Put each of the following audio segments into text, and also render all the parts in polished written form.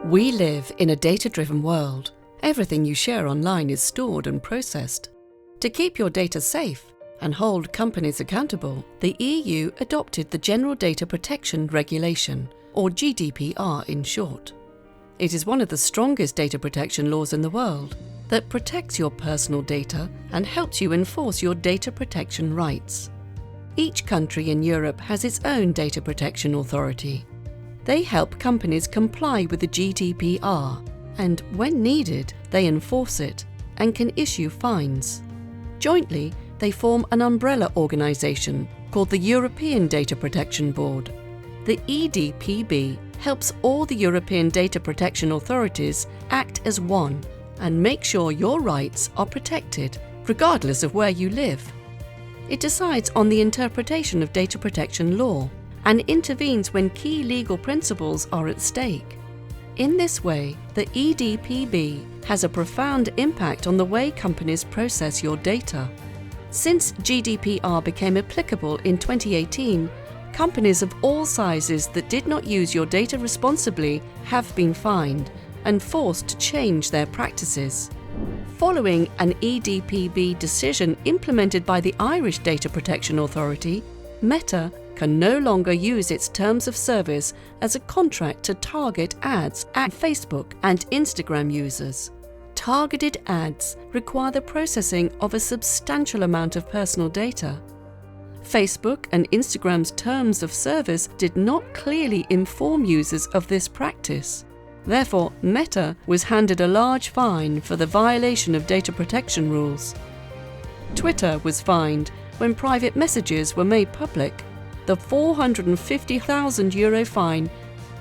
We live in a data-driven world. Everything you share online is stored and processed. To keep your data safe and hold companies accountable, the EU adopted the General Data Protection Regulation, or GDPR in short. It is one of the strongest data protection laws in the world that protects your personal data and helps you enforce your data protection rights. Each country in Europe has its own data protection authority. They help companies comply with the GDPR, and when needed, they enforce it and can issue fines. Jointly, they form an umbrella organisation called the European Data Protection Board. The EDPB helps all the European data protection authorities act as one and make sure your rights are protected, regardless of where you live. It decides on the interpretation of data protection law and intervenes when key legal principles are at stake. In this way, the EDPB has a profound impact on the way companies process your data. Since GDPR became applicable in 2018, companies of all sizes that did not use your data responsibly have been fined and forced to change their practices. Following an EDPB decision implemented by the Irish Data Protection Authority, Meta can no longer use its terms of service as a contract to target ads at Facebook and Instagram users. Targeted ads require the processing of a substantial amount of personal data. Facebook and Instagram's terms of service did not clearly inform users of this practice. Therefore, Meta was handed a large fine for the violation of data protection rules. Twitter was fined when private messages were made public. The €450,000 fine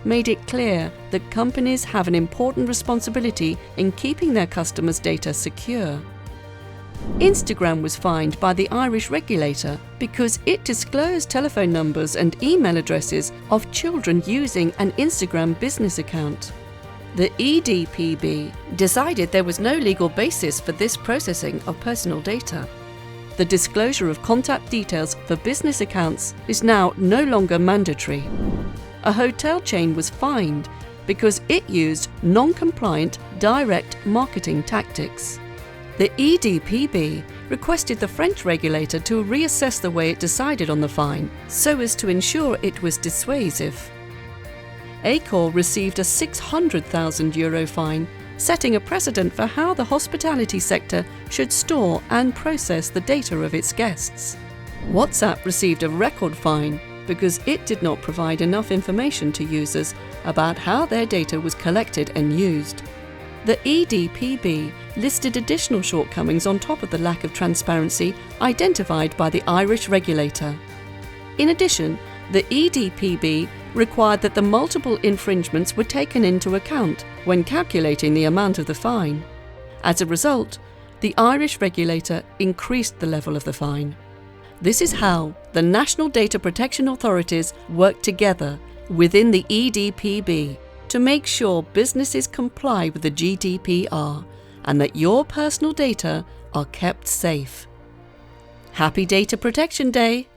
made it clear that companies have an important responsibility in keeping their customers' data secure. Instagram was fined by the Irish regulator because it disclosed telephone numbers and email addresses of children using an Instagram business account. The EDPB decided there was no legal basis for this processing of personal data. The disclosure of contact details for business accounts is now no longer mandatory. A hotel chain was fined because it used non-compliant direct marketing tactics. The EDPB requested the French regulator to reassess the way it decided on the fine so as to ensure it was dissuasive. Accor received a €600,000 fine, setting a precedent for how the hospitality sector should store and process the data of its guests. WhatsApp received a record fine because it did not provide enough information to users about how their data was collected and used. The EDPB listed additional shortcomings on top of the lack of transparency identified by the Irish regulator. In addition, the EDPB required that the multiple infringements were taken into account when calculating the amount of the fine. As a result, the Irish regulator increased the level of the fine. This is how the national data protection authorities work together within the EDPB to make sure businesses comply with the GDPR and that your personal data are kept safe. Happy Data Protection Day!